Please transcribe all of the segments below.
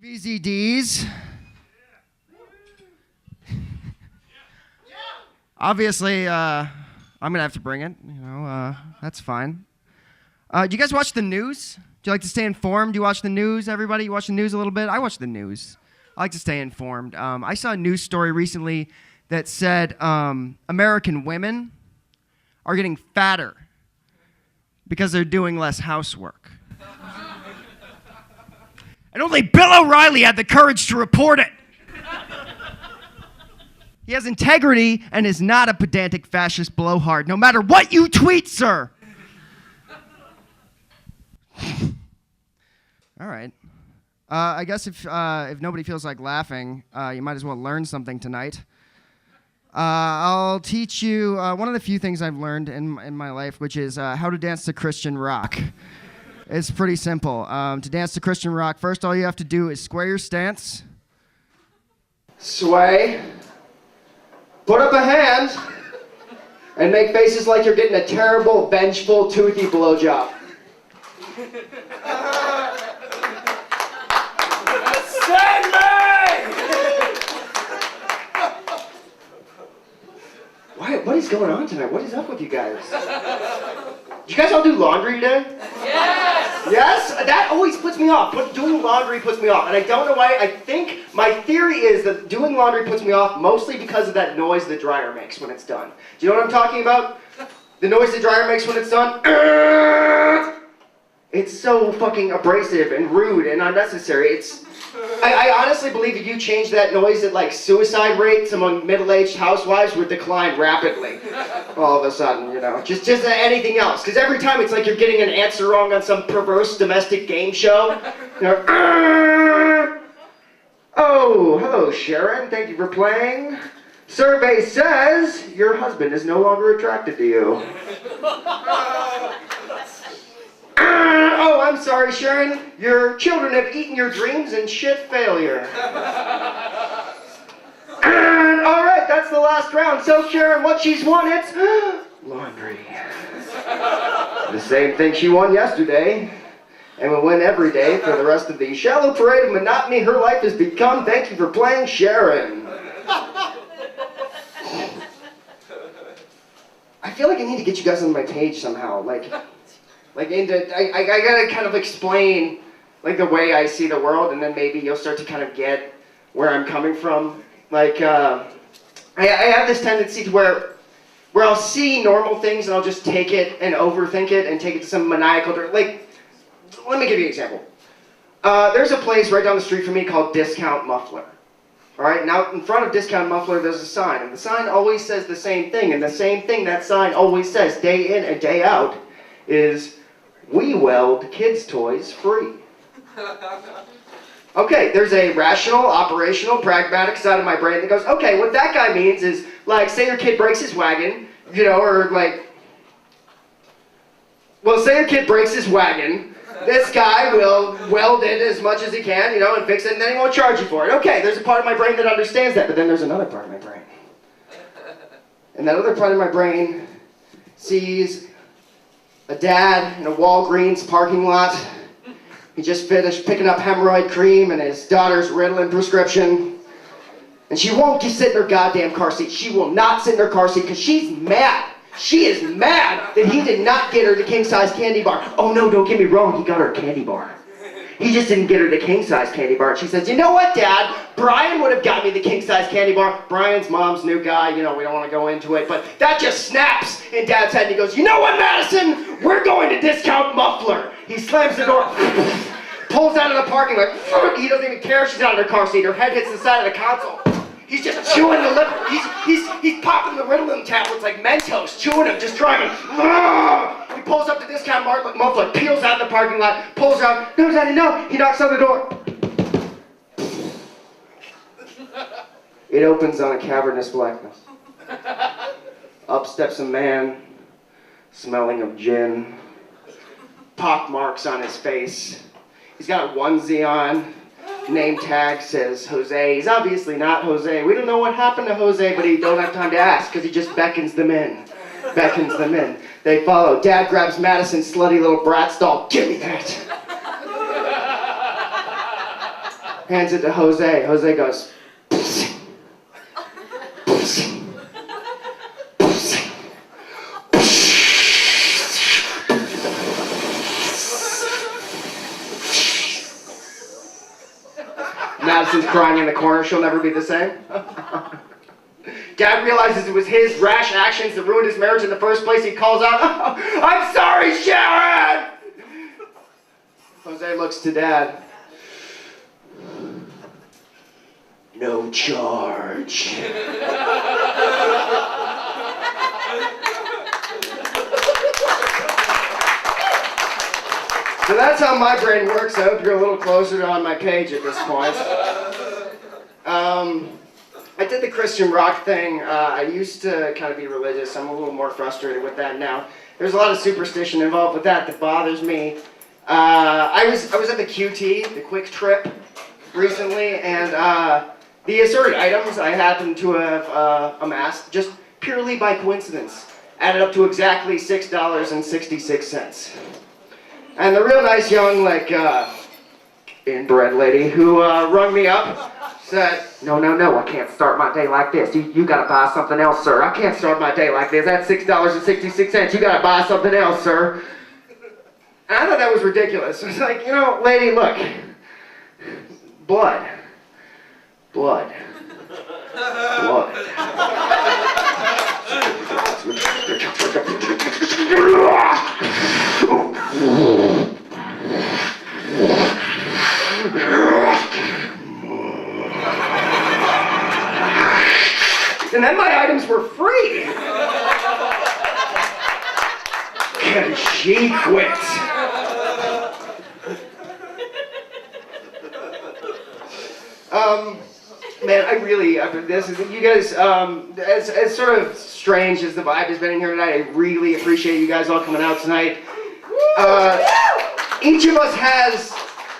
VZDs. Obviously, I'm gonna have to bring it. That's fine. Do you guys watch the news? Do you like to stay informed? Do you watch the news, everybody? You watch the news a little bit? I watch the news. I like to stay informed. I saw a news story recently that said American women are getting fatter because they're doing less housework. And only Bill O'Reilly had the courage to report it. He has integrity and is not a pedantic fascist blowhard, no matter what you tweet, sir. All right. I guess if nobody feels like laughing, you might as well learn something tonight. I'll teach you one of the few things I've learned in my life, which is how to dance to Christian rock. It's pretty simple. To dance to Christian rock, first all you have to do is square your stance. Sway. Put up a hand. And make faces like you're getting a terrible, vengeful, toothy blowjob. Send me! What is going on tonight? What is up with you guys? Do you guys all do laundry today? Yes! Yes? That always puts me off. Doing laundry puts me off. And I don't know why. I think my theory is that doing laundry puts me off mostly because of that noise the dryer makes when it's done. Do you know what I'm talking about? The noise the dryer makes when it's done? It's so fucking abrasive and rude and unnecessary. I honestly believe if you change that noise, that suicide rates among middle-aged housewives would decline rapidly. All of a sudden, just anything else. Because every time it's like you're getting an answer wrong on some perverse domestic game show. Oh, hello Sharon, thank you for playing. Survey says your husband is no longer attracted to you. Oh, I'm sorry, Sharon. Your children have eaten your dreams and shit failure. All right, that's the last round. So, Sharon, what she's won, it's laundry. The same thing she won yesterday, and will win every day for the rest of the shallow parade of monotony her life has become. Thank you for playing, Sharon. I feel like I need to get you guys on my page somehow, I gotta kind of explain, the way I see the world, and then maybe you'll start to kind of get where I'm coming from. I have this tendency to where I'll see normal things and I'll just take it and overthink it and take it to some maniacal, let me give you an example. There's a place right down the street from me called Discount Muffler. All right, now in front of Discount Muffler there's a sign, and the sign always says the same thing, and the same thing that sign always says day in and day out is, "We weld kids' toys free." Okay, there's a rational, operational, pragmatic side of my brain that goes, okay, what that guy means is, say your kid breaks his wagon, say your kid breaks his wagon, this guy will weld it as much as he can, and fix it, and then he won't charge you for it. Okay, there's a part of my brain that understands that, but then there's another part of my brain. And that other part of my brain sees a dad in a Walgreens parking lot. He just finished picking up hemorrhoid cream and his daughter's Ritalin prescription. And she won't sit in her goddamn car seat. She will not sit in her car seat because she's mad. She is mad that he did not get her the king-size candy bar. Oh no, don't get me wrong, he got her a candy bar. He just didn't get her the king-size candy bar. And she says, you know what, Dad? Brian would have got me the king-size candy bar. Brian's mom's new guy, we don't want to go into it, but that just snaps in Dad's head and he goes, you know what, Madison? We're going to Discount Muffler. He slams the door, pulls out of the parking lot. He doesn't even care she's out of her car seat. Her head hits the side of the console. He's just chewing the lip. He's popping the Ritalin tablets like Mentos, chewing them, just driving. He pulls up to Discount Muffler, peels out the parking lot, pulls out. No, Daddy, no. He knocks on the door. It opens on a cavernous blackness. Up steps a man, smelling of gin. Pock marks on his face. He's got a onesie on. Name tag says Jose. He's obviously not Jose. We don't know what happened to Jose, but he don't have time to ask because he just beckons them in. They follow. Dad grabs Madison's slutty little Bratz doll. Give me that. Hands it to Jose. Jose goes, Madison's crying in the corner. She'll never be the same. Dad realizes it was his rash actions that ruined his marriage in the first place. He calls out, "Oh, I'm sorry, Sharon!" Jose looks to Dad. No charge. So that's how my brain works. I hope you're a little closer to on my page at this point. I did the Christian rock thing. I used to kind of be religious. I'm a little more frustrated with that now. There's a lot of superstition involved with that bothers me. I was at the QT, the Quick Trip, recently, and the assorted items I happened to have amassed, just purely by coincidence, added up to exactly $6.66. And the real nice young, inbred lady who rung me up said, no, I can't start my day like this. You gotta buy something else, sir. I can't start my day like this. That's $6.66. You gotta buy something else, sir. And I thought that was ridiculous. I was like, lady, look. Blood. And then my items were free. And she quit. Man, you guys, as sort of strange as the vibe has been in here tonight, I really appreciate you guys all coming out tonight. Each of us has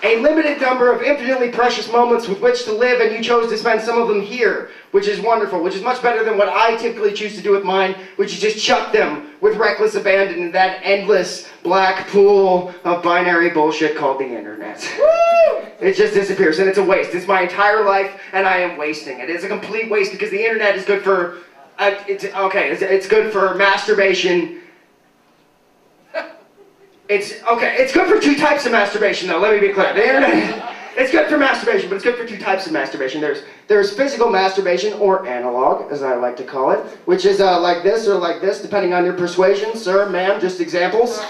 a limited number of infinitely precious moments with which to live, and you chose to spend some of them here, which is wonderful, which is much better than what I typically choose to do with mine, which is just chuck them with reckless abandon in that endless black pool of binary bullshit called the internet. It just disappears, and it's a waste. It's my entire life, and I am wasting it. It's a complete waste because the internet is good for, it's good for masturbation. It's good for two types of masturbation, though, let me be clear. The internet, it's good for masturbation, but it's good for two types of masturbation. There's physical masturbation, or analog, as I like to call it, which is like this or like this, depending on your persuasion, sir, ma'am, just examples.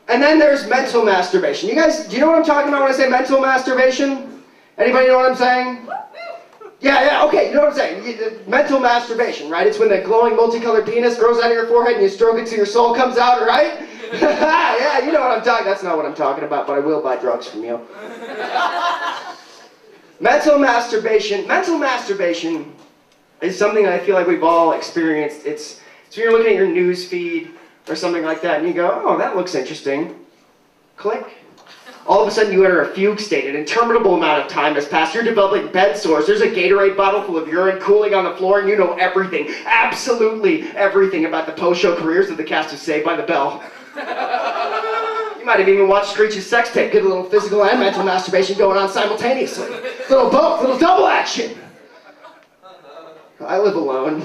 And then there's mental masturbation. You guys, do you know what I'm talking about when I say mental masturbation? Anybody know what I'm saying? Yeah, okay, you know what I'm saying. Mental masturbation, right? It's when the glowing multicolored penis grows out of your forehead and you stroke it till your soul comes out, right? Yeah, you know what I'm talking. That's not what I'm talking about, but I will buy drugs from you. Mental masturbation is something I feel like we've all experienced. It's when you're looking at your news feed or something like that, and you go, oh, that looks interesting. Click. All of a sudden you enter a fugue state. An interminable amount of time has passed. You're developing bed sores. There's a Gatorade bottle full of urine cooling on the floor, and you know everything, absolutely everything about the post-show careers of the cast of Saved by the Bell. You might have even watched Screech's sex tape. Get a little physical and mental masturbation going on simultaneously. Little both, little double action. I live alone.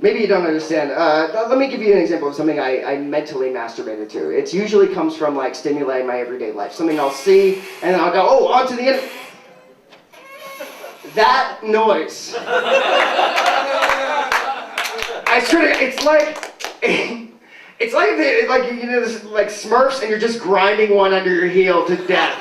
Maybe you don't understand. Let me give you an example of something I mentally masturbated to. It usually comes from stimuli in my everyday life. Something I'll see, and then I'll go, oh, onto the internet. That noise. I swear to God, it's like Smurfs, and you're just grinding one under your heel to death.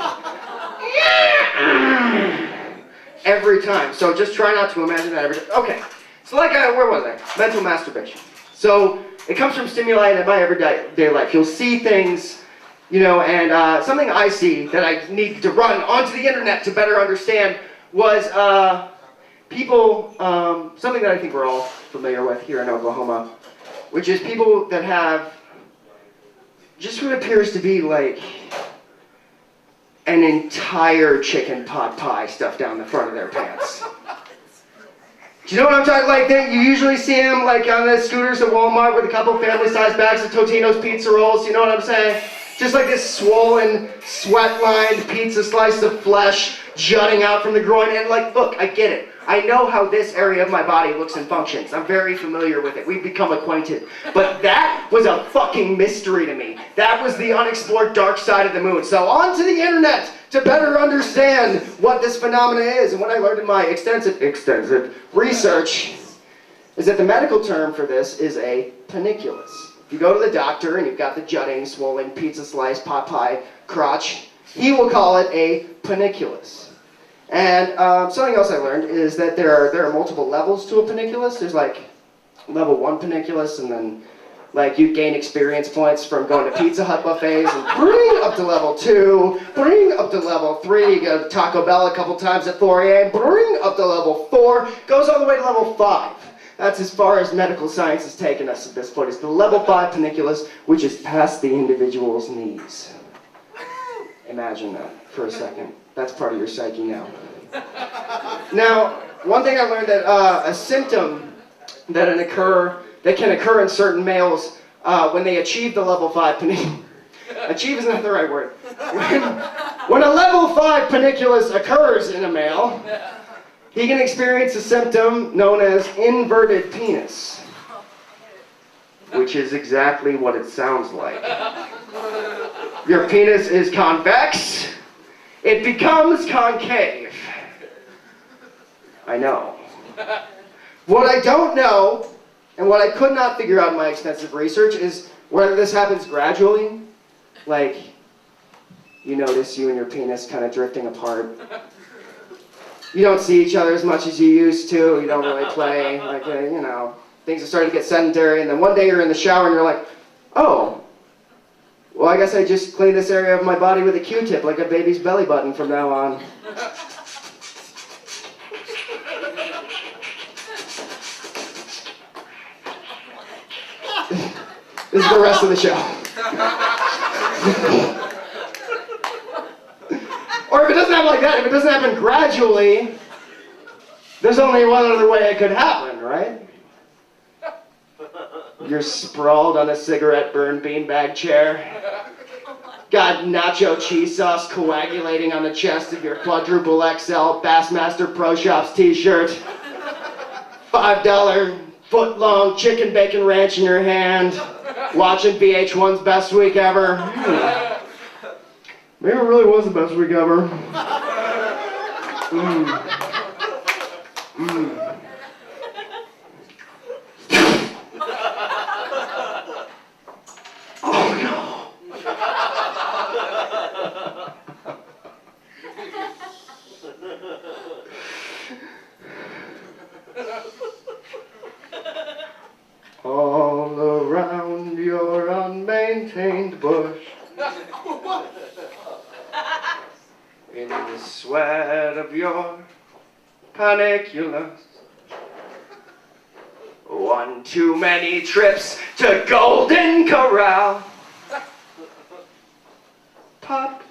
Every time. So just try not to imagine that every time. Okay. So where was I? Mental masturbation. So it comes from stimuli in my everyday life. You'll see things, and something I see that I need to run onto the internet to better understand was people, something that I think we're all familiar with here in Oklahoma, which is people that have just what appears to be an entire chicken pot pie stuffed down the front of their pants. Do you know what I'm talking about? You usually see them on the scooters at Walmart with a couple family-sized bags of Totino's pizza rolls. You know what I'm saying? Just like this swollen, sweat-lined pizza slice of flesh jutting out from the groin. And like, look, I get it. I know how this area of my body looks and functions. I'm very familiar with it. We've become acquainted. But that was a fucking mystery to me. That was the unexplored dark side of the moon. So on to the internet to better understand what this phenomena is. And what I learned in my extensive research is that the medical term for this is a panniculus. If you go to the doctor and you've got the jutting, swollen, pizza slice, pot pie, crotch, he will call it a panniculus. And something else I learned is that there are multiple levels to a panniculus. There's like level 1 panniculus, and then like you gain experience points from going to Pizza Hut buffets, and bring up to level 2, bring up to level 3, you go to Taco Bell a couple times at 4 a.m., bring up to level 4, goes all the way to level 5. That's as far as medical science has taken us at this point. It's the level 5 panniculus, which is past the individual's knees. Imagine that for a second. That's part of your psyche now. Now, one thing I learned that a symptom that can occur in certain males when they achieve the level 5 panniculus. Achieve is not the right word. When a level 5 panniculus occurs in a male, he can experience a symptom known as inverted penis, which is exactly what it sounds like. Your penis is convex, it becomes concave. I know. What I don't know, and what I could not figure out in my extensive research, is whether this happens gradually, like you notice you and your penis kind of drifting apart. You don't see each other as much as you used to, you don't really play, like, you know, things are starting to get sedentary, and then one day you're in the shower and you're like, oh, well, I guess I just clean this area of my body with a Q-tip, like a baby's belly button from now on. This is the rest of the show. Or if it doesn't happen like that, if it doesn't happen gradually, there's only one other way it could happen, right? You're sprawled on a cigarette-burned beanbag chair. Got nacho cheese sauce coagulating on the chest of your quadruple XL Bassmaster Pro Shops t-shirt. $5 foot-long chicken bacon ranch in your hand. Watching VH1's Best Week Ever. Maybe it really was the best week ever. Oh no. All around your unmaintained bush, in the sweat of your panniculus, one too many trips to Golden Corral, pop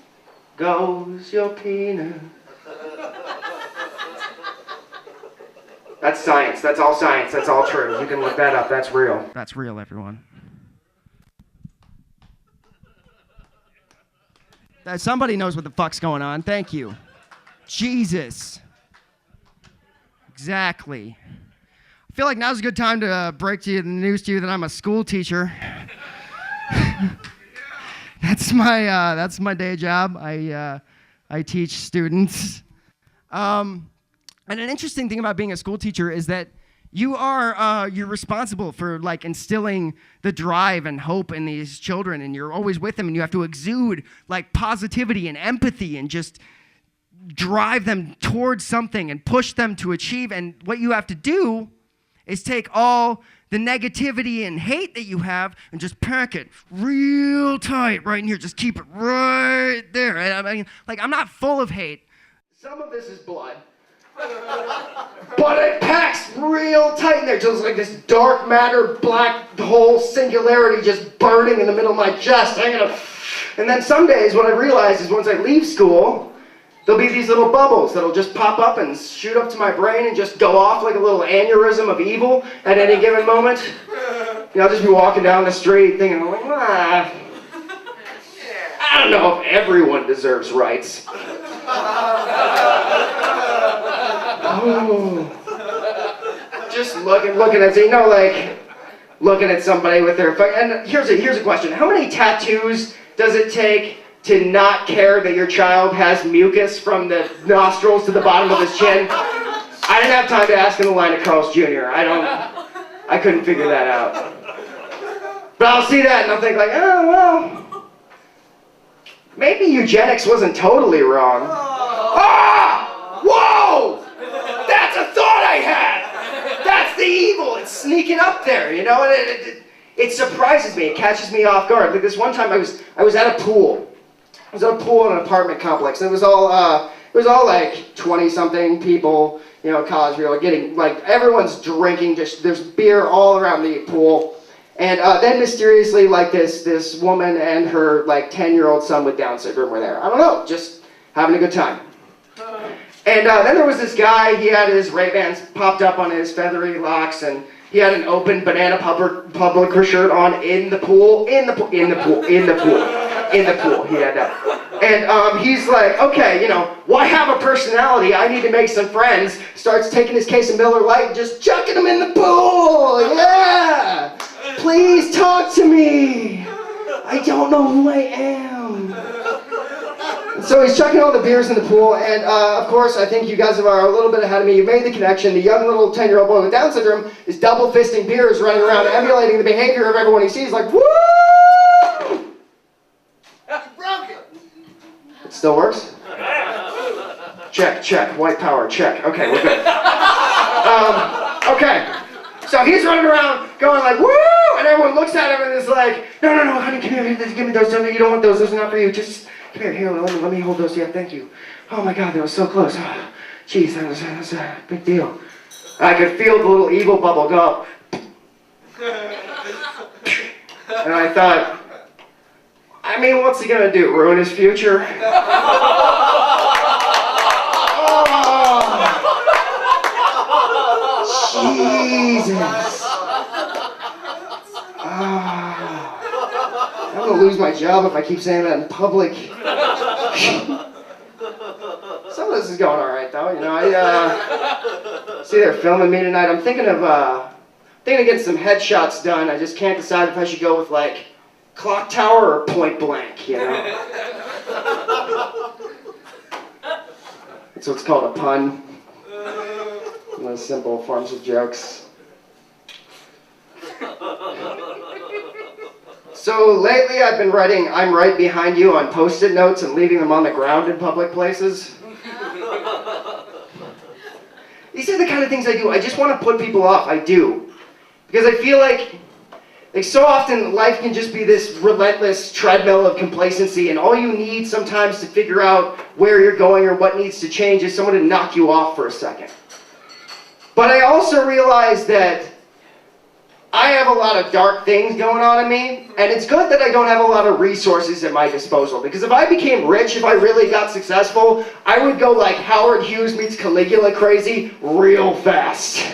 goes your penis. That's science. That's all science. That's all true. You can look that up. That's real. That's real, everyone. Somebody knows what the fuck's going on. Thank you. Jesus. Exactly. I feel like now's a good time to break to you the news to you that I'm a school teacher. That's my day job. I teach students. And an interesting thing about being a school teacher is that you're responsible for like instilling the drive and hope in these children, and you're always with them, and you have to exude like positivity and empathy and just drive them towards something and push them to achieve. And what you have to do is take all the negativity and hate that you have and just pack it real tight right in here. Just keep it right there. And I mean, like, I'm not full of hate. Some of this is blood. But it packs real tight in there, just like this dark matter, black hole singularity just burning in the middle of my chest, hanging up. And then some days what I realize is once I leave school, there'll be these little bubbles that'll just pop up and shoot up to my brain and just go off like a little aneurysm of evil at any given moment. You know, I'll just be walking down the street thinking, like, I don't know if everyone deserves rights. Oh. Just looking at, you know, like, looking at somebody with their, and here's a question. How many tattoos does it take to not care that your child has mucus from the nostrils to the bottom of his chin? I didn't have time to ask in the line of Carl's Jr. I couldn't figure that out. But I'll see that and I'll think like, oh, well, maybe eugenics wasn't totally wrong. Ah! Whoa! That's a thought I had! That's the evil, it's sneaking up there, you know? And it surprises me, it catches me off guard. Like this one time I was at a pool. I was at a pool in an apartment complex, and it was all like 20-something people, you know, college people, getting, like, everyone's drinking, just, there's beer all around the pool. And then mysteriously, like, this woman and her, like, 10-year-old son with Down syndrome were there. I don't know, just having a good time. And then there was this guy, he had his Ray-Bans popped up on his feathery locks, and he had an open Banana Publisher shirt on in the pool, he had that. And he's like, okay, you know, why have a personality? I need to make some friends. Starts taking his case of Miller Lite and just chucking them in the pool. Yeah! Please talk to me. I don't know who I am. And so he's chucking all the beers in the pool, and of course, I think you guys are a little bit ahead of me. You made the connection. The young little 10-year-old boy with Down syndrome is double fisting beers, running around emulating the behavior of everyone he sees, like, woo! It still works? Check, white power, check. Okay, we're good. Okay, so he's running around going like, woo! And everyone looks at him and is like, no, honey, come here, give me those, you don't want those are not for you, just, come here, let me hold those, yeah, thank you. Oh my God, that was so close. Oh, geez, that was a big deal. I could feel the little evil bubble go. And I thought, I mean, what's he gonna do, ruin his future? Jesus. I'm gonna lose my job if I keep saying that in public. Some of this is going all right, though. You know, I see they're filming me tonight. I'm thinking of getting some headshots done. I just can't decide if I should go with like Clock Tower or Point Blank. You know, it's what's called a pun. One of the simple forms of jokes. So lately I've been writing "I'm right behind you" on Post-it notes and leaving them on the ground in public places. These are the kind of things I do. I just want to put people off. I do. Because I feel like so often life can just be this relentless treadmill of complacency, and all you need sometimes to figure out where you're going or what needs to change is someone to knock you off for a second. But I also realize that I have a lot of dark things going on in me, and it's good that I don't have a lot of resources at my disposal, because if I became rich, if I really got successful, I would go like Howard Hughes meets Caligula crazy real fast.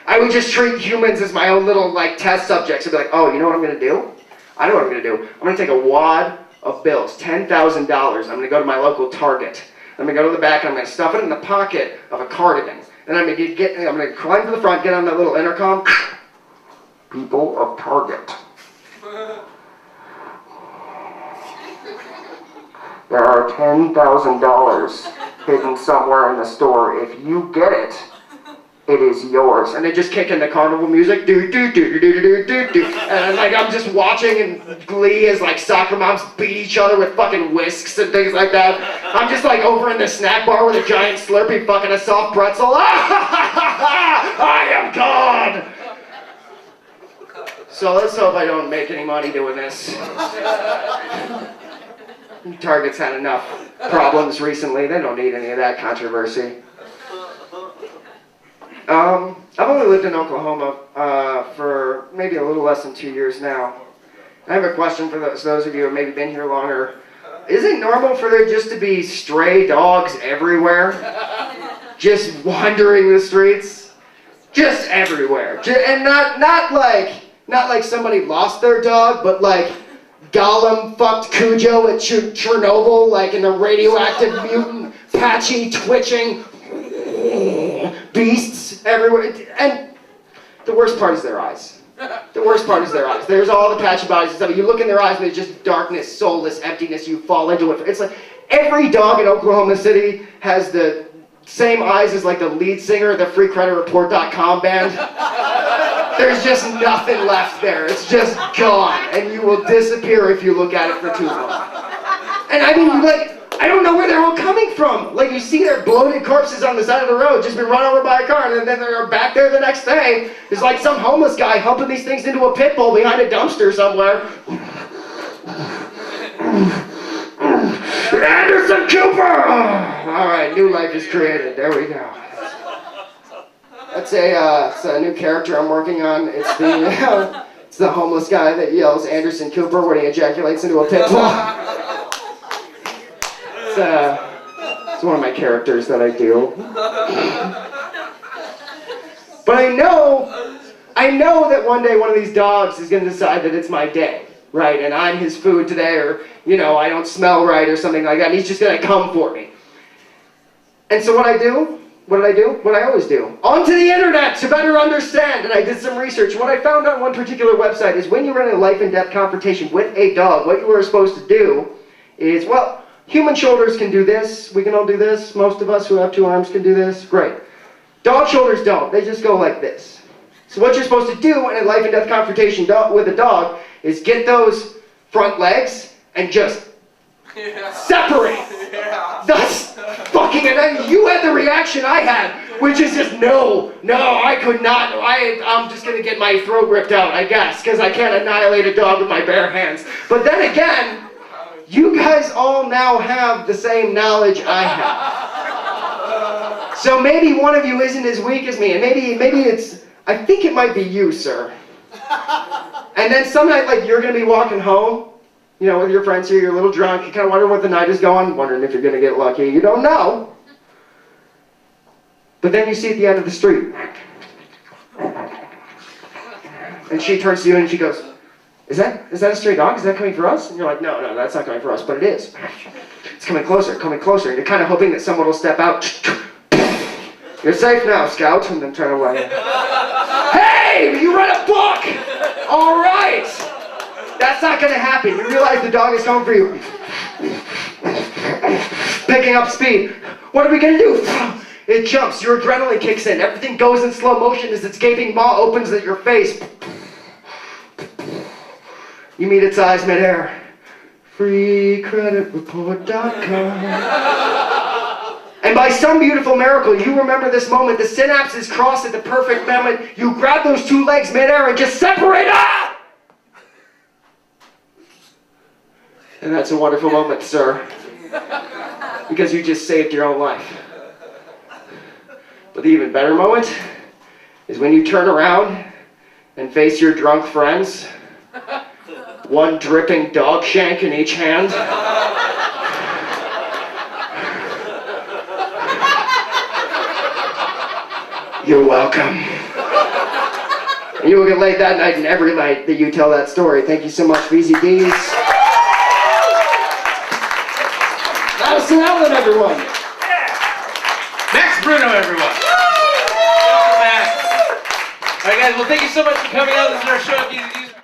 I would just treat humans as my own little like test subjects. I'd be like, oh, you know what I'm going to do? I know what I'm going to do. I'm going to take a wad of bills, $10,000. I'm going to go to my local Target. I'm going to go to the back, and I'm going to stuff it in the pocket of a cardigan. Then I'm going to climb to the front, get on that little intercom. People of Target. There are $10,000 hidden somewhere in the store. If you get it, it is yours. And they just kick in the carnival music. Do do do do do do do do. And I'm just watching in glee as like soccer moms beat each other with fucking whisks and things like that. I'm just like over in the snack bar with a giant Slurpee fucking a soft pretzel. I am God. So let's hope I don't make any money doing this. Target's had enough problems recently. They don't need any of that controversy. I've only lived in Oklahoma for maybe a little less than 2 years now. I have a question for those of you who have maybe been here longer. Is it normal for there just to be stray dogs everywhere? Just wandering the streets? Just everywhere. And not like somebody lost their dog, but like Gollum fucked Cujo at Chernobyl, like in the radioactive mutant, patchy, twitching beasts everywhere. And the worst part is their eyes. The worst part is their eyes. There's all the patchy bodies and stuff. You look in their eyes and there's just darkness, soulless emptiness. You fall into it. It's like every dog in Oklahoma City has the same eyes as like the lead singer of the FreeCreditReport.com band. There's just nothing left there. It's just gone. And you will disappear if you look at it for too long. And I mean, like, I don't know where they're all coming from. Like, you see their bloated corpses on the side of the road, just been run over by a car, and then they're back there the next day. There's like some homeless guy humping these things into a pit bull behind a dumpster somewhere. Anderson Cooper! All right, new life is created. There we go. That's it's a new character I'm working on. It's the homeless guy that yells Anderson Cooper when he ejaculates into a pit bull. It's one of my characters that I do. But I know that one day one of these dogs is going to decide that it's my day, right? And I'm his food today, or, you know, I don't smell right or something like that, and he's just going to come for me. And so what did I do? What I always do. Onto the internet to better understand. And I did some research. What I found on one particular website is when you're in a life and death confrontation with a dog, what you are supposed to do is, well, human shoulders can do this. We can all do this. Most of us who have two arms can do this. Great. Dog shoulders don't. They just go like this. So what you're supposed to do in a life and death confrontation with a dog is get those front legs and just separate. That's fucking, and then you had the reaction I had, which is just no, I could not. I'm just gonna get my throat ripped out, I guess, because I can't annihilate a dog with my bare hands. But then again, you guys all now have the same knowledge I have. So maybe one of you isn't as weak as me, and maybe it's, I think it might be you, sir. And then some night, like, you're gonna be walking home, you know, with your friends here, you're a little drunk, you kind of wonder what the night is going, wondering if you're going to get lucky. You don't know. But then you see at the end of the street. And she turns to you and she goes, is that a stray dog? Is that coming for us? And you're like, no, that's not coming for us, but it is. It's coming closer. And you're kind of hoping that someone will step out. You're safe now, Scout. And then turn away. Hey, you read a book! All right. That's not going to happen. You realize the dog is coming for you. Picking up speed. What are we going to do? It jumps. Your adrenaline kicks in. Everything goes in slow motion as its gaping maw opens at your face. You meet its eyes midair. FreeCreditReport.com. And by some beautiful miracle, you remember this moment. The synapses cross at the perfect moment. You grab those two legs midair and just separate up! And that's a wonderful moment, sir, because you just saved your own life. But the even better moment is when you turn around and face your drunk friends, one dripping dog shank in each hand. You're welcome. And you will get laid that night and every night that you tell that story. Thank you so much, VZDs. Madison Allen, everyone. Next, Bruno, everyone. All right, guys. Well, thank you so much for coming out. This is our show.